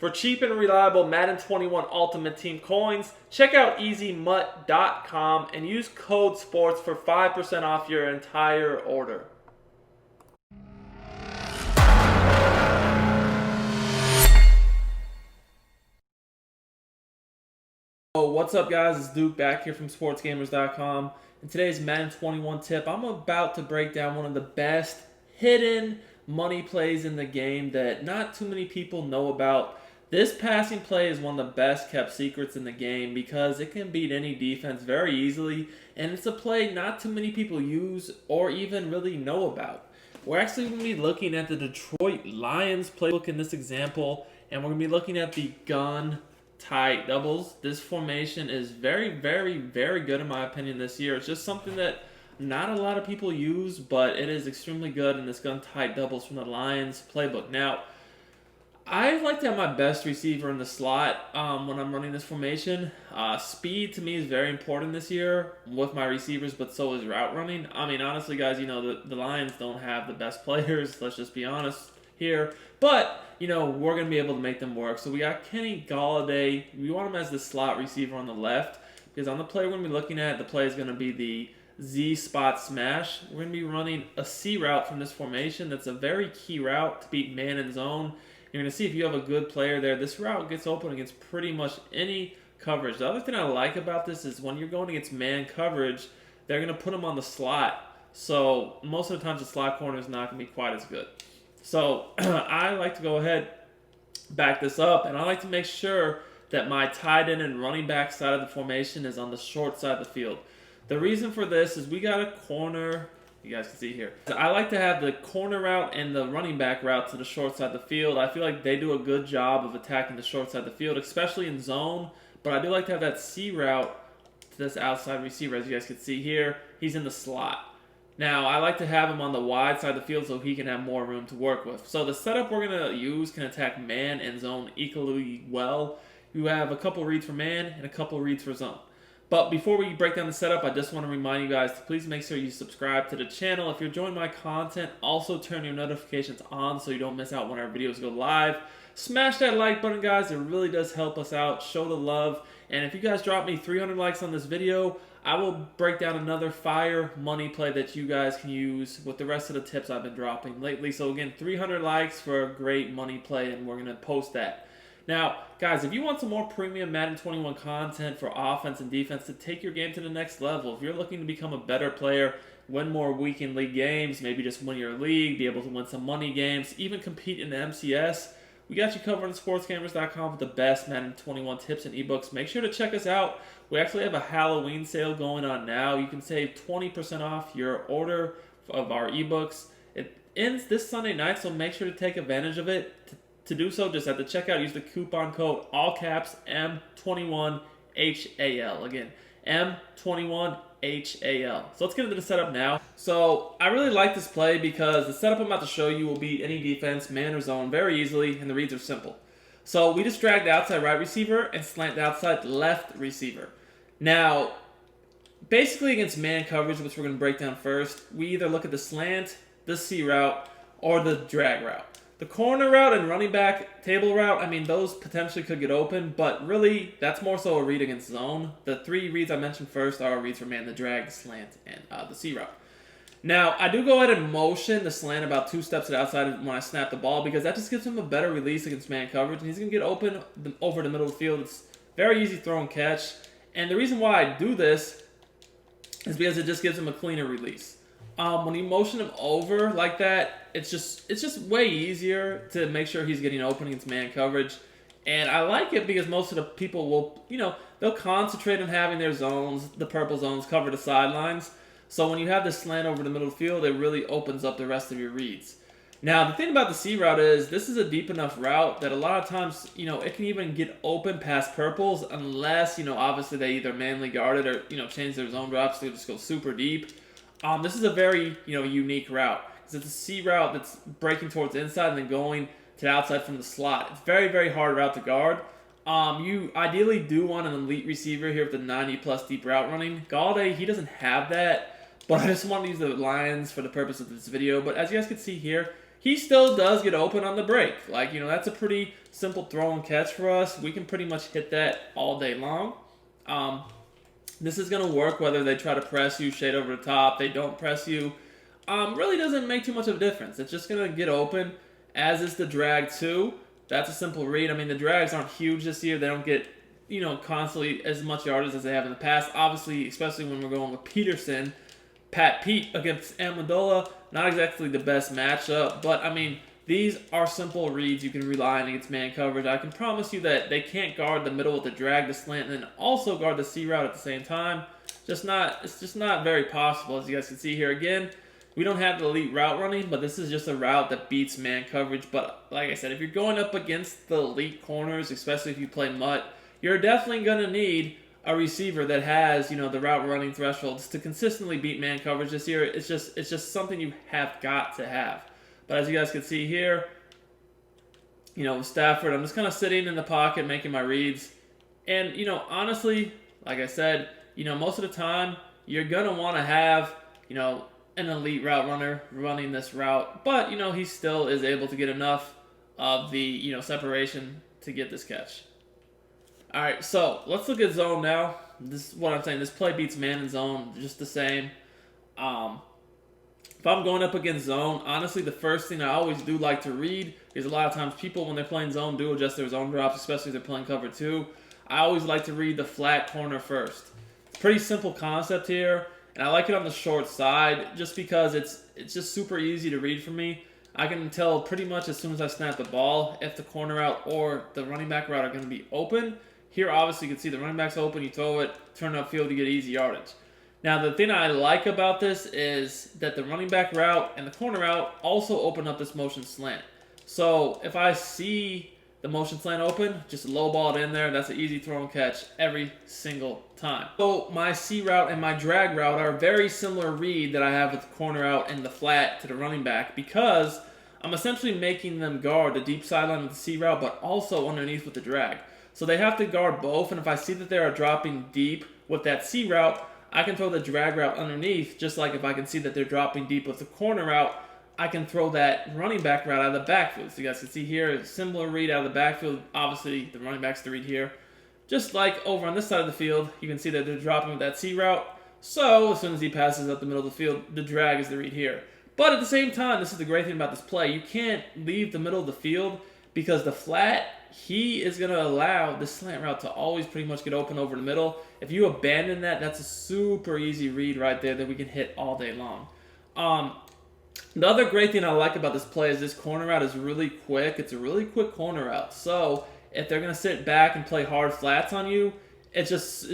For cheap and reliable Madden 21 Ultimate Team coins, check out EasyMut.com and use code SPORTS for 5% off your entire order. What's up guys, it's Duke back here from SportsGamers.com. In today's Madden 21 tip, I'm about to break down one of the best hidden money plays in the game that not too many people know about. This passing play is one of the best kept secrets in the game because it can beat any defense very easily, and it's a play not too many people use or even really know about. We're actually going to be looking at the Detroit Lions playbook in this example, and we're going to be looking at the gun tight doubles. This formation is very good in my opinion this year. It's just something that not a lot of people use, but it is extremely good in this gun tight doubles from the Lions playbook. Now, I like to have my best receiver in the slot when I'm running this formation. Speed to me is very important this year with my receivers, but so is route running. I mean, honestly, guys, you know, the Lions don't have the best players. Let's just be honest here. But, you know, we're going to be able to make them work. So we got Kenny Golladay. We want him as the slot receiver on the left because on the play we're going to be looking at, the play is going to be the Z spot smash. We're going to be running a C route from this formation. That's a very key route to beat man and zone. You're going to see if you have a good player there, this route gets open against pretty much any coverage. The other thing I like about this is when you're going against man coverage, they're going to put them on the slot. So most of the times the slot corner is not going to be quite as good. So I like to go ahead, back this up, and I like to make sure that my tight end and running back side of the formation is on the short side of the field. The reason for this is we got a corner. You guys can see here. I like to have the corner route and the running back route to the short side of the field. I feel like they do a good job of attacking the short side of the field, especially in zone. But I do like to have that C route to this outside receiver. As you guys can see here, he's in the slot. Now, I like to have him on the wide side of the field so he can have more room to work with. So the setup we're going to use can attack man and zone equally well. You have a couple reads for man and a couple reads for zone. But before we break down the setup, I just want to remind you guys to please make sure you subscribe to the channel. If you're enjoying my content, also turn your notifications on so you don't miss out when our videos go live. Smash that like button, guys. It really does help us out. Show the love. And if you guys drop me 300 likes on this video, I will break down another fire money play that you guys can use with the rest of the tips I've been dropping lately. So again, 300 likes for a great money play, and we're going to post that. Now, guys, if you want some more premium Madden 21 content for offense and defense to take your game to the next level, if you're looking to become a better player, win more weekend league games, maybe just win your league, be able to win some money games, even compete in the MCS, we got you covered on SportsGamers.com with the best Madden 21 tips and ebooks. Make sure to check us out. We actually have a Halloween sale going on now. You can save 20% off your order of our ebooks. It ends this Sunday night, so make sure to take advantage of it. To do so, just at the checkout, use the coupon code, all caps, M21HAL. Again, M21HAL. So let's get into the setup now. So I really like this play because the setup I'm about to show you will beat any defense, man or zone, very easily, and the reads are simple. So we just drag the outside right receiver and slant the outside left receiver. Now, basically against man coverage, which we're going to break down first, we either look at the slant, the C route, or the drag route. The corner route and running back table route, I mean, those potentially could get open, but really, that's more so a read against zone. The three reads I mentioned first are reads for man, the drag, the slant, and the C route. Now, I do go ahead and motion the slant about 2 steps to the outside when I snap the ball because that just gives him a better release against man coverage, and he's going to get open over the middle of the field. It's very easy throw and catch, and the reason why I do this is because it just gives him a cleaner release. When you motion him over like that, it's just way easier to make sure he's getting open against man coverage. And I like it because most of the people will, you know, they'll concentrate on having their zones, the purple zones, cover the sidelines. So when you have this slant over the middle of the field, it really opens up the rest of your reads. Now, the thing about the C route is this is a deep enough route that a lot of times, you know, it can even get open past purples unless, you know, obviously they either manually guard it or, you know, change their zone drops to just go super deep. This is a very, you know, unique route because it's a C route that's breaking towards the inside and then going to the outside from the slot. It's very hard route to guard. You ideally do want an elite receiver here with the 90+ deep route running. Golladay, he doesn't have that, but I just want to use the Lions for the purpose of this video. But as you guys can see here, he still does get open on the break. Like, that's a pretty simple throw and catch for us. We can pretty much hit that all day long. This is going to work whether they try to press you, shade over the top, they don't press you. Really doesn't make too much of a difference. It's just going to get open, as is the drag too. That's a simple read. I mean, the drags aren't huge this year. They don't get, constantly as much yardage as they have in the past. Obviously, especially when we're going with Peterson, Pat Pete against Amendola, not exactly the best matchup. But, I mean, these are simple reads you can rely on against man coverage. I can promise you that they can't guard the middle with the drag, the slant, and then also guard the C route at the same time. It's just not very possible, as you guys can see here. Again, we don't have the elite route running, but this is just a route that beats man coverage. But like I said, if you're going up against the elite corners, especially if you play Mutt, you're definitely going to need a receiver that has, the route running thresholds to consistently beat man coverage this year. It's just something you have got to have. But as you guys can see here, with Stafford, I'm just kind of sitting in the pocket making my reads. And, honestly, like I said, most of the time you're going to want to have, an elite route runner running this route. But, he still is able to get enough of the, separation to get this catch. All right, so let's look at zone now. This is what I'm saying. This play beats man in zone just the same. If I'm going up against zone, honestly, the first thing I always do like to read is a lot of times people, when they're playing zone, do adjust their zone drops, especially if they're playing cover 2. I always like to read the flat corner first. It's a pretty simple concept here, and I like it on the short side just because it's just super easy to read for me. I can tell pretty much as soon as I snap the ball if the corner route or the running back route are going to be open. Here, obviously, you can see the running back's open. You throw it, turn it upfield, you get easy yardage. Now, the thing I like about this is that the running back route and the corner route also open up this motion slant. So if I see the motion slant open, just low ball it in there. That's an easy throw and catch every single time. So my C route and my drag route are a very similar read that I have with the corner out and the flat to the running back, because I'm essentially making them guard the deep sideline with the C route, but also underneath with the drag. So they have to guard both, and if I see that they are dropping deep with that C route, I can throw the drag route underneath, just like if I can see that they're dropping deep with the corner route, I can throw that running back route out of the backfield. So you guys can see here, a similar read out of the backfield. Obviously, the running back's the read here. Just like over on this side of the field, you can see that they're dropping with that C route. So as soon as he passes up the middle of the field, the drag is the read here. But at the same time, this is the great thing about this play. You can't leave the middle of the field because the flat, he is going to allow the slant route to always pretty much get open over the middle. If you abandon that, that's a super easy read right there that we can hit all day long. The other great thing I like about this play is this corner route is really quick. It's a really quick corner route. So if they're going to sit back and play hard flats on you, it's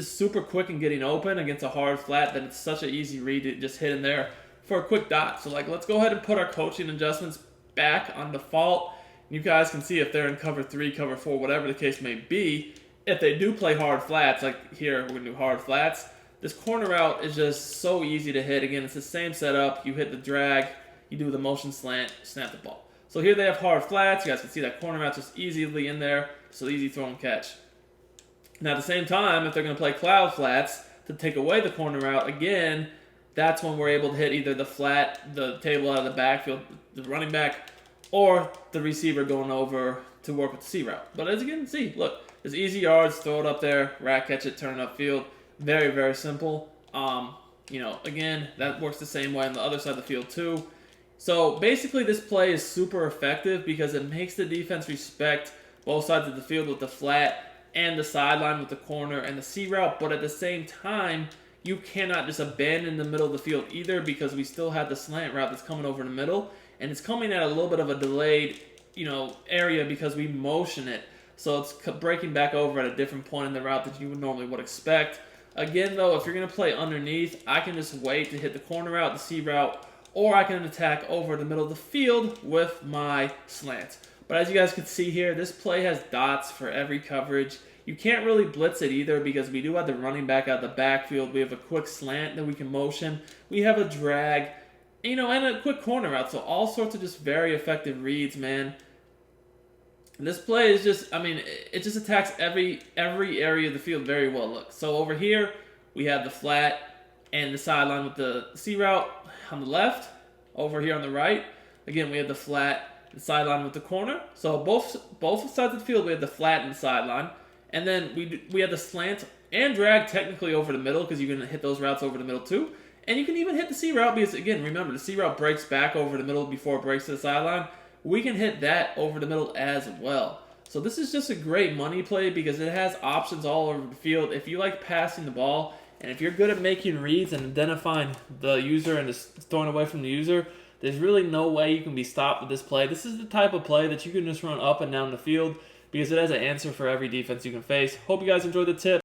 super quick in getting open against a hard flat that it's such an easy read to just hit in there for a quick dot. So let's go ahead and put our coaching adjustments back on default. You guys can see if they're in cover 3, cover 4, whatever the case may be. If they do play hard flats, like here, we're going to do hard flats. This corner route is just so easy to hit. Again, it's the same setup. You hit the drag, you do the motion slant, snap the ball. So here they have hard flats. You guys can see that corner route just easily in there. So easy throw and catch. Now at the same time, if they're going to play cloud flats to take away the corner route, again, that's when we're able to hit either the flat, the table out of the backfield, the running back, or the receiver going over to work with the C route. But as you can see, look, there's easy yards, throw it up there, rack catch it, turn it upfield. Very, very simple. Again, that works the same way on the other side of the field too. So basically this play is super effective because it makes the defense respect both sides of the field with the flat and the sideline with the corner and the C route. But at the same time, you cannot just abandon the middle of the field either, because we still have the slant route that's coming over the middle. And it's coming at a little bit of a delayed, area because we motion it. So it's breaking back over at a different point in the route that you would expect. Again, though, if you're going to play underneath, I can just wait to hit the corner route, the C route, or I can attack over the middle of the field with my slants. But as you guys can see here, this play has dots for every coverage. You can't really blitz it either because we do have the running back out of the backfield. We have a quick slant that we can motion. We have a drag, and a quick corner route. So all sorts of just very effective reads, man. And this play is just, it just attacks every area of the field very well. Look, so over here, we have the flat and the sideline with the C route on the left. Over here on the right, Again, we have the flat and sideline with the corner. So both sides of the field, we have the flat and the sideline. And then we have the slant and drag technically over the middle because you can hit those routes over the middle too. And you can even hit the C route because, again, remember, the C route breaks back over the middle before it breaks to the sideline. We can hit that over the middle as well. So this is just a great money play because it has options all over the field. If you like passing the ball, and if you're good at making reads and identifying the user and just throwing away from the user, there's really no way you can be stopped with this play. This is the type of play that you can just run up and down the field because it has an answer for every defense you can face. Hope you guys enjoyed the tip.